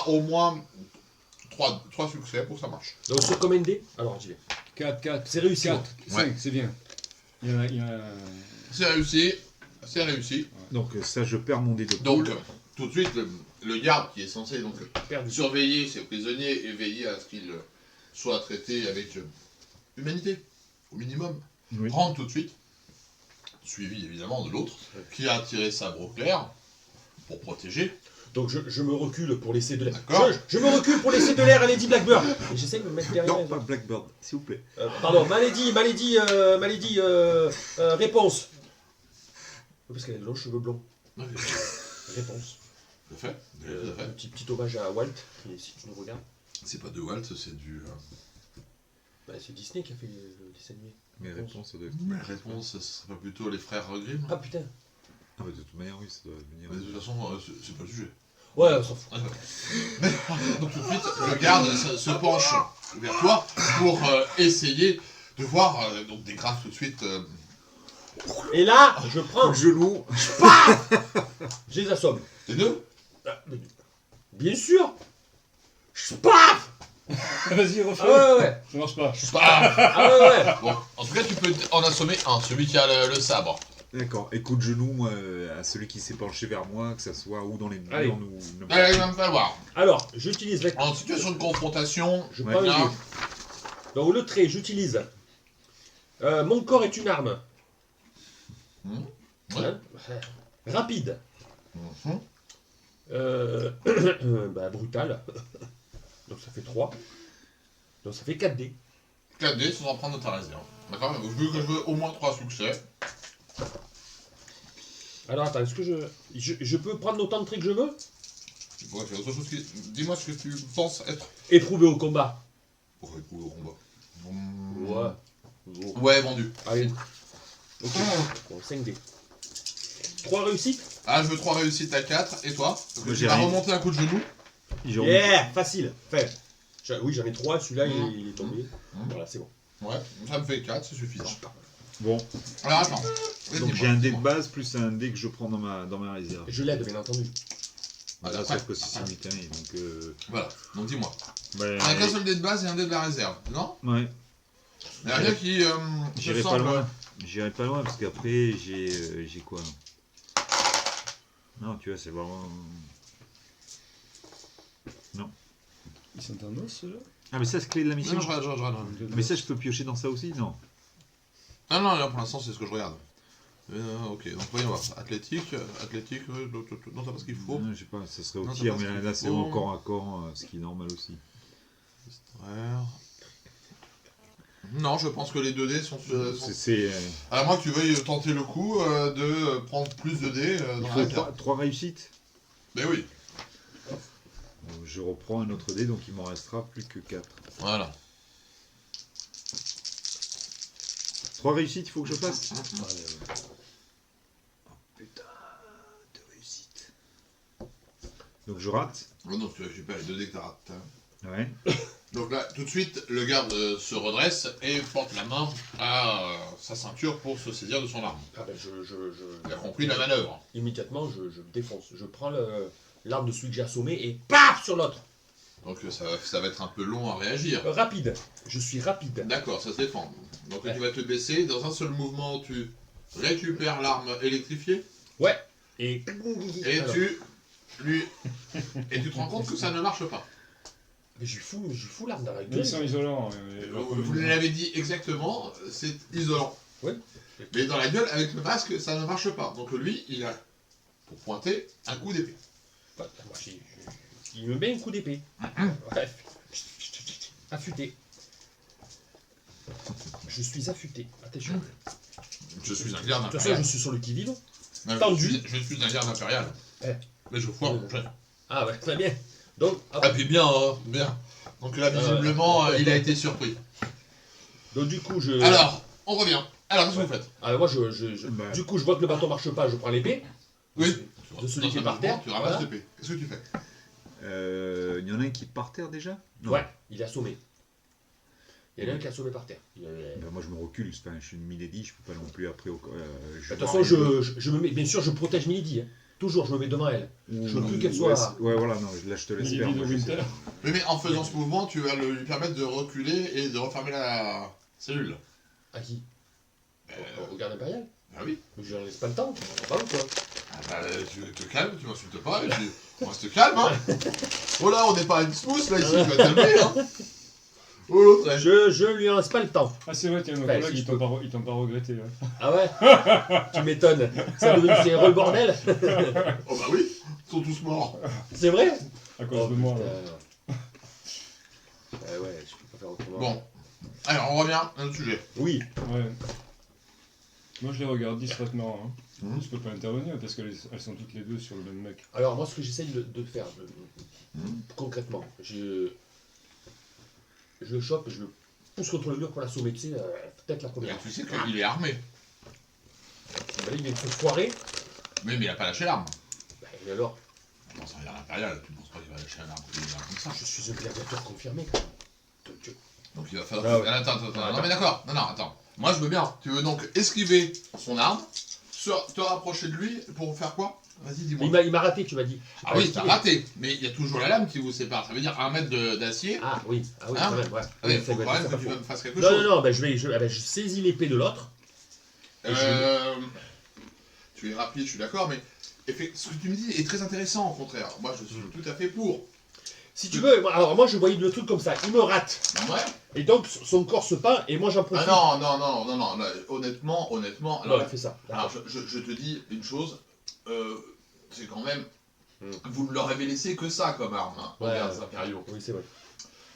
faudra au moins 3 succès pour que ça marche. Donc sur combien de dés? Alors j'y vais. 4. C'est réussi. 4. 5, c'est bien. Il y a... C'est réussi. C'est réussi. Donc ça, je perds mon dé de Donc, poule. tout de suite, le garde qui est censé donc Perdu. surveiller ses prisonniers et veiller à ce qu'ils soient traités avec humanité, au minimum, Oui. rentre tout de suite, suivi évidemment de l'autre, qui a tiré sabre au clair pour protéger. Donc je me recule pour laisser de l'air. D'accord. Je me recule pour laisser de l'air à Lady Blackbird. Et j'essaie de me mettre derrière. Non, pas Blackbird, s'il vous plaît. Pardon, Malady, réponse. Oui, parce qu'elle a de longs cheveux blonds. Réponse. Tout à fait. Tout à fait. Un petit hommage à Walt, si tu nous regardes. C'est pas de Walt, c'est du... Bah, c'est Disney qui a fait le dessin animé. Mes réponses, ça doit être... Ma réponse, ce serait pas plutôt les frères Grimm. Ah putain. Ah, mais de toute manière, oui, ça doit venir. Mais de toute façon, c'est pas le sujet. Ouais, on s'en fout. Donc tout de suite, le garde se penche vers toi pour essayer de voir donc des graphes tout de suite. Et là, je prends. Le genou. Je les assomme. Les deux. Bien sûr. Paf. Vas-y, refais. Ah ouais. Ça marche pas. Ah ouais. Bon, en tout cas, tu peux en assommer un, celui qui a le sabre. D'accord. Et coup de genou, moi, à celui qui s'est penché vers moi, que ça soit ou dans les Allez. murs ou... Allez, il va me falloir. Alors, j'utilise la... En situation de confrontation, Je Ouais. prends le bien. dé. Donc le trait, j'utilise. Mon corps est une arme. Ouais. Hein. Rapide. Mhm. Bah, brutal. Donc ça fait 3. Donc ça fait 4 dés. 4 dés sans en prendre de ta réserve. D'accord. Donc, vu que je veux au moins 3 succès. Alors attends, est-ce que je peux prendre autant de traits que je veux? Tu pourrais faire autre chose. Dis-moi ce que tu penses être. Éprouvé au combat. Pour écouler au combat. Ouais. Ouais, vendu. Allez. Ok. Bon, 5 dés. 3 réussites. Ah, je veux 3 réussites à 4. Et toi? Moi, Tu j'ai vas rien. remonter un coup de genou. J'ai Yeah, facile. Fait. Oui, j'en ai 3. Celui-là, il est tombé. Voilà, c'est bon. Ouais, ça me fait 4, c'est suffisant. Bon, Alors attends. donc j'ai un dé de base plus un dé que je prends dans ma réserve. Je l'aide, bien entendu. Voilà, après. sauf que c'est simultané, donc... Voilà, donc dis-moi. Ben, On a qu'un seul dé de base et un dé de la réserve, non? ouais, Il n'y a rien qui j'irai pas loin. J'irai pas loin, parce qu'après, j'ai quoi? Non, tu vois, c'est vraiment... Non. Ils sont en os, ceux-là. Ah, mais ça, c'est clé de la mission? Non, je regarde. Mais ça, je peux piocher dans ça aussi? Non. Ah non, là pour l'instant c'est ce que je regarde. Ok, donc voyons voir. Athlétique, non, t'as pas ce qu'il faut. Non, je sais pas, ça serait au Non, tir, t'as pas mais ce là, qu'il c'est faut. au corps à corps, ce qui est normal aussi. Distraire. Non, je pense que les 2 dés sont... C'est... À moins que tu veuilles tenter le coup de prendre plus de dés il dans la faut réserve. 3 réussites. Mais oui, Je reprends un autre dé, donc il m'en restera plus que 4. voilà. 3 réussites, il faut que je fasse? Allez, Oh putain, 2 réussites. Donc je rate. Oh non, tu récupères les 2 dés que t'as ratés. Ouais. Donc là, tout de suite, le garde se redresse et porte la main à sa ceinture pour se saisir de son arme. Ah ben Il a compris la manœuvre. immédiatement, je défonce. Je prends l'arme de celui que j'ai assommé et paf sur l'autre. Donc ça va être un peu long à réagir. Rapide. Je suis rapide. D'accord, ça se défend. Donc Ouais. tu vas te baisser, dans un seul mouvement, tu récupères l'arme électrifiée Ouais. Et et alors, tu te rends compte que ça ne marche pas. mais je lui fous l'arme dans la Mais gueule. ils sont isolants. Vous l'avez dit exactement, c'est isolant. Ouais. Mais dans la gueule, avec le masque, ça ne marche pas. Donc lui, il a, pour pointer, un coup d'épée. Bah, moi, il me met un coup d'épée. Bref. Affûté. Je suis affûté. Attention. Je suis un garde De toute façon, impérial. je suis sur le qui-vive. Non, tendu. Je suis un garde impérial. Eh. Mais je foire mon chef. Ah ouais, très bien. Donc, hop. Ah puis bien, bien. Donc là, visiblement, il a été surpris. Donc du coup, je... Alors, on revient. Alors, qu'est-ce que vous faites? Ah, moi, Bah. du coup, je vois que le bâton marche pas, je prends l'épée. Oui. De celui qui est Dans un par terre, mouvement, tu ramasses voilà. l'épée. Qu'est-ce que tu fais? Il y en a un qui est par terre déjà? Non. Ouais, il est assommé. Il y en a un qui est assommé par terre. Ben, moi je me recule, enfin, je suis une milady, je peux pas non plus après... De toute façon, je me mets... Bien sûr, je protège Milady. Hein. Toujours, je me mets devant elle. Je veux plus qu'elle Ouais, soit... ouais, voilà, non, là je te laisse Lily faire. de moi, je sais Winter. pas. Oui, mais en faisant ce mouvement, tu vas lui permettre de reculer et de refermer la cellule. À qui Euh, Au garde impérial. Bah oui. Mais je leur laisse pas le temps. Ça va ou quoi Ah bah, tu te calmes, tu m'insultes pas, et puis on reste calme, hein. Oh là, on n'est pas à une smooth, là, ici, tu vas te calmer, hein. Oh l'autre, elle- Je lui laisse pas le temps. Ah, c'est vrai, tiens, nos Ouais, collègues, si ils je t'ont pas regretté. Hein. Ah ouais Tu m'étonnes. Ça devenu c'est heureux le bordel. Oh bah oui, ils sont tous morts. C'est vrai À cause de moi. putain. là. Ouais, je peux pas faire autrement. Bon, alors on revient à notre sujet. Oui. Ouais. Moi, je les regarde discrètement. Hein. Mhm. Je peux pas intervenir parce qu'elles sont toutes les deux sur le même mec. Alors moi, ce que j'essaye de faire, concrètement, je le chope et je le pousse contre le mur pour l'assommer, tu sais, peut-être la Et première. tu sais qu'il est armé. Bah, là, il vient de se foirer. Mais il a pas lâché l'arme. Bah, et alors Non, ça a l'air impérial, tu ne penses pas qu'il va lâcher un arme comme ça. Je suis un gladiateur confirmé, quand même. Donc il va falloir... Ah ouais. Attends. Ah, Non mais d'accord, non, attends. Moi je veux bien. Tu veux donc esquiver son arme, te rapprocher de lui pour faire quoi? Vas-y, dis-moi. Il m'a raté, tu m'as dit. Ah oui, t'as raté. Mais il y a toujours la lame qui vous sépare. Ça veut dire 1 mètre d'acier. Ah oui, Hein quand même, ouais. Ah, il faut Ouais, quand même ça, que ça tu faut. me fasses quelque Non, chose. non, bah, je saisis l'épée de l'autre. Et Tu es rapide, je suis d'accord, mais ce que tu me dis est très intéressant, au contraire. Moi, je suis tout à fait pour. Si tu veux, alors moi je voyais le truc comme ça, il me rate. Ouais. Et donc son corps se peint et moi j'en profite. Ah non, là, honnêtement. Non, Alors, il fait ça. alors, je te dis une chose, c'est quand même. Mm. Vous ne leur avez laissé que ça comme arme, hein, aux Ouais, gardes ouais. impériaux. Oui, c'est vrai.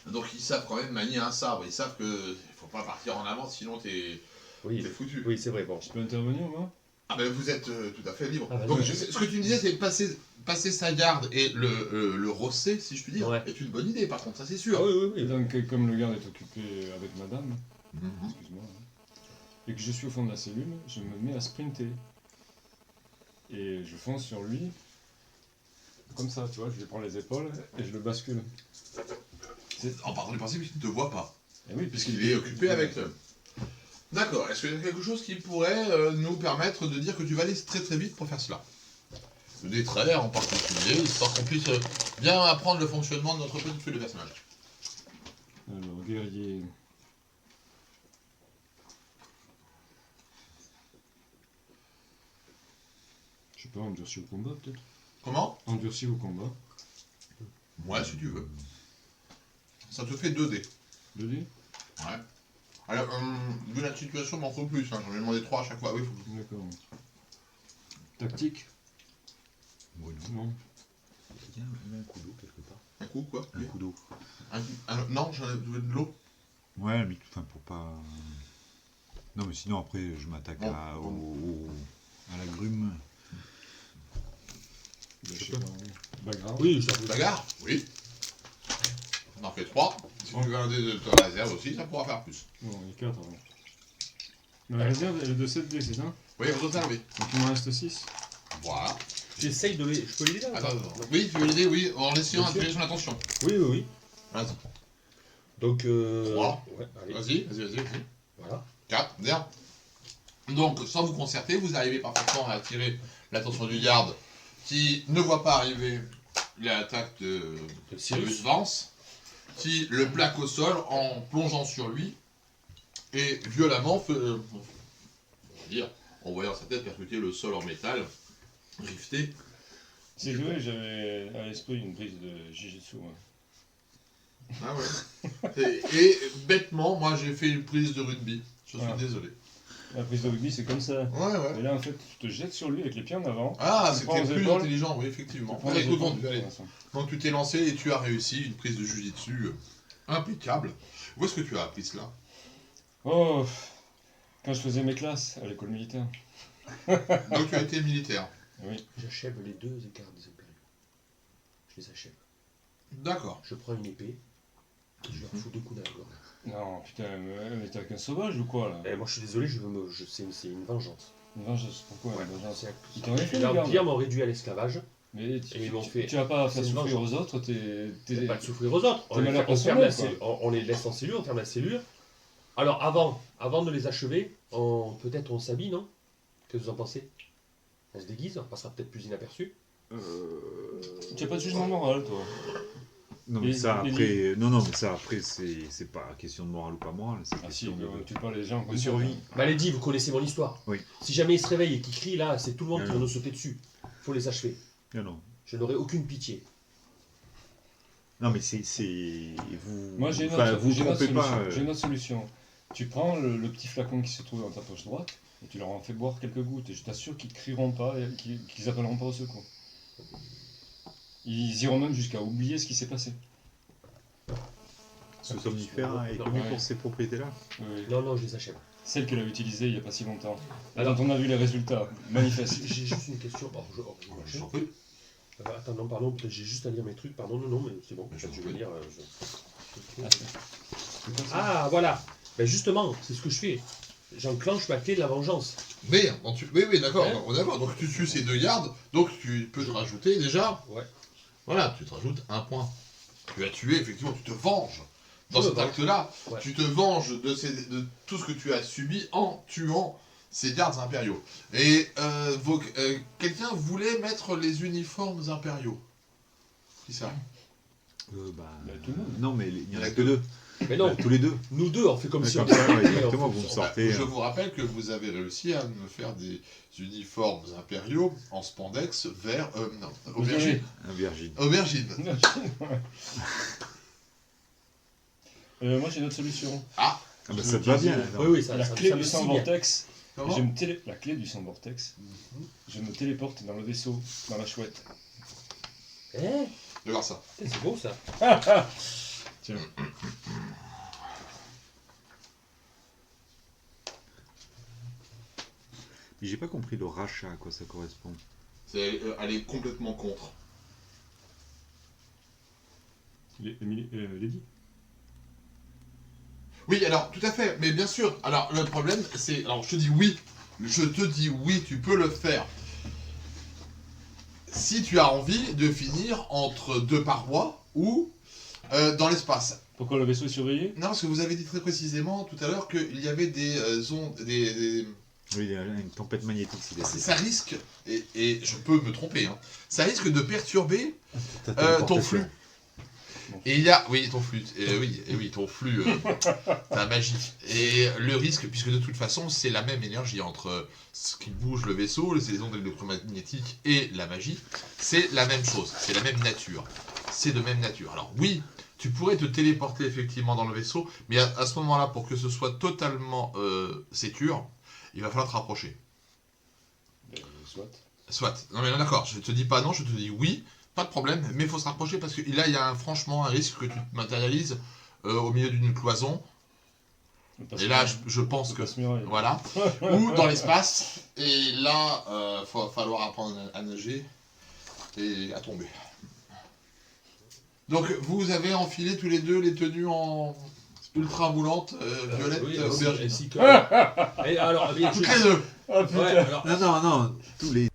Donc ils savent quand même manier un sabre, ils savent que faut pas partir en avant, sinon t'es Oui, foutu. oui c'est vrai. Bon. Je peux intervenir, moi? Ah ben vous êtes tout à fait libre. Ah, vas-y. Donc ce que tu me disais, c'est passer sa garde et le rosser, si je puis dire, Ouais. est une bonne idée par contre, ça c'est Ah sûr. oui. Et donc, comme le garde est occupé avec madame, Mhm. excuse-moi, hein, et que je suis au fond de la cellule, je me mets à sprinter. Et je fonce sur lui, comme ça, tu vois, je lui prends les épaules et je le bascule. En partant du principe qu'il ne te voit pas, Et oui, puisqu'il est occupé avec... D'accord, est-ce qu'il y a quelque chose qui pourrait nous permettre de dire que tu vas aller très très vite pour faire cela? Des traits en particulier, histoire qu'on puisse bien apprendre le fonctionnement de notre petite feuille de personnage. Alors, guerrier. Je sais pas, endurci au combat peut-être? Comment? Endurci au combat. Ouais, si tu veux. Ça te fait 2 dés. 2D? Ouais. Alors, vu la situation, il m'en faut plus. Hein. J'en ai demandé 3 à chaque fois. Oui, faut... D'accord. Tactique? Ouais, non. Non. Il y a un coup d'eau quelque part. Un coup, quoi? Un coup d'eau. Non, j'en ai de l'eau. Ouais, mais enfin pour pas. Non, mais sinon après je m'attaque Bon, à la grume. Je sais pas. Bagarre? Oui, je t'en prie. Bagarre? Oui. On en fait 3. Si tu veux un dé de ta réserve aussi, ça pourra faire plus. Non, il y a 4 avant. La réserve, elle est de 7D, c'est ça? Oui, au total, oui. Donc il m'en reste 6. Voilà. J'essaye de les... Je peux l'aider là ou Attends, pas attends. Oui, tu veux l'aider, oui, en essayant Bien sûr. d'attirer son attention. Oui. Vas-y. Donc, 3. Ouais, allez. Vas-y. Voilà. 4, bien. Donc, sans vous concerter, vous arrivez parfaitement à attirer l'attention du garde qui ne voit pas arriver l'attaque de Cyrus Vance, qui le plaque au sol en plongeant sur lui et violemment, on va dire, en voyant sa tête percuter le sol en métal, rifté. C'est vrai, j'avais à l'esprit une prise de Jujutsu. Moi. Ah ouais. Et bêtement, moi j'ai fait une prise de rugby. Je suis Ah. désolé. La prise de rugby, c'est comme ça. Ouais. Et là, en fait, tu te jettes sur lui avec les pieds en avant. Ah, Tu prends c'était aux plus épaules. intelligent, oui, effectivement. Tu prends Allez, les écoute, épaules, bon, allez. de toute façon. Donc tu t'es lancé et tu as réussi une prise de jujitsu impeccable. Où est-ce que tu as appris cela? Oh, quand je faisais mes classes à l'école militaire. Donc tu as été militaire. Oui. J'achève les 2 écarts des impériaux. Je les achève. D'accord. Je prends une épée et je leur fous 2 coups dans la gorge. Non, putain, mais t'es avec un sauvage ou quoi là? Et moi je suis désolé, c'est une vengeance. Une vengeance, pourquoi Ouais. une vengeance? C'est- Ils t'ont rien fait, les L'Empire gars. m'a réduit à l'esclavage. Mais Et ils m'ont fait- tu vas pas c'est faire une souffrir vengeance. aux autres, C'est pas de souffrir aux autres. T'es malheur On ferme personnel, la quoi. cellule, on les laisse en cellule, on ferme la cellule. Alors avant de les achever, peut-être on s'habille, non? Qu'est-ce que vous en pensez? On se déguise, on passera peut-être plus inaperçu. Tu n'as pas de jugement moral, toi. Non, mais Et- ça et- après, non, mais ça après, c'est pas question de morale ou pas morale. C'est Ah si, question de... tu parles les gens de survie. Bah, les dit, vous connaissez mon histoire. Oui. Si jamais ils se réveillent et qu'ils crient, là, c'est tout le monde qui va Non. nous sauter dessus. Faut les achever. Non, non. Je n'aurai aucune pitié. Non, mais c'est vous. Moi, j'ai une enfin, autre, vous j'ai une autre trompez solution. pas. J'ai une autre solution. Tu prends le petit flacon qui se trouve dans ta poche droite et tu leur en fais boire quelques gouttes. Et je t'assure qu'ils crieront pas et qu'ils appelleront pas au secours. Ils iront même jusqu'à oublier ce qui s'est passé. Ce somnifère est Non, connu ouais. pour ces propriétés-là. Oui. Non, non, je les achève. Celle qu'elle a utilisée il n'y a pas si longtemps. Et Alors- dont on a vu les résultats manifestes. J'ai juste une question. Je t'en prie. Attends, non, pardon, peut-être j'ai juste à lire mes trucs. Pardon, non, mais c'est bon. Mais je Peut-être t'en je vais prie. lire. Ah, c'est quoi ça Ah, voilà. Ben justement, c'est ce que je fais. J'enclenche ma clé de la vengeance. Mais, oui, d'accord, Hein on est d'accord. Donc tu tues ces 2 gardes, donc tu peux te rajouter déjà. Ouais. Voilà, tu te rajoutes 1 point. Tu as tué, effectivement, tu te venges. Dans Je cet me venge. acte-là, Ouais. tu te venges de tout ce que tu as subi en tuant ces gardes impériaux. Et quelqu'un voulait mettre les uniformes impériaux. Qui ça? Bah, tout le monde. non, mais il n'y en a que 2. Mais non, Tous les deux. nous deux, on fait comme si on Comme ça, ouais, était- exactement, on- vous me on- sortez. Je vous rappelle que vous avez réussi à me faire des uniformes impériaux en spandex vert, non, aubergine. Un virgin. Aubergine. Moi j'ai une autre solution. Ah bah Je ça te va bien. disais- alors. Oui, oui, ça, La ça, clé ça du me sang signe. vortex. Comment La clé du sang vortex. Je me téléporte dans le vaisseau, dans la chouette. Eh, Je vais voir ça. c'est beau ça. Tiens. Mais j'ai pas compris le rachat, à quoi ça correspond. Elle est complètement contre. Lady. Oui, alors, tout à fait, mais bien sûr. Alors, le problème, c'est... Alors, je te dis oui. Je te dis oui, tu peux le faire. Si tu as envie de finir entre 2 parois ou dans l'espace. Pourquoi le vaisseau est surveillé? Non, parce que vous avez dit très précisément tout à l'heure qu'il y avait des ondes... Oui, il y a une tempête magnétique, c'est des... Ça risque, et je peux me tromper, hein, ça risque de perturber Ta ton téléportation. flux. Et il y a, oui, ton flux, oui, ton flux, ta magie. Et le risque, puisque de toute façon, c'est la même énergie entre ce qui bouge le vaisseau, les ondes électromagnétiques et la magie, c'est la même chose, c'est la même nature. C'est de même nature. Alors oui, tu pourrais te téléporter effectivement dans le vaisseau, mais à ce moment-là, pour que ce soit totalement sécure, il va falloir te rapprocher. Soit. Soit. Non mais non, d'accord, je te dis pas non, je te dis oui, pas de problème, mais il faut se rapprocher parce que là, il y a franchement un risque que tu te matérialises au milieu d'une cloison. Et là, je pense que... Voilà. Ou dans l'espace. Et là, il va falloir apprendre à nager et à tomber. Donc, vous avez enfilé tous les deux les tenues en ultra moulante, violette, Oui, aubergine. ainsi que... Et alors, bien, Toutes les deux. Ah putain. ouais, alors, Non, tous les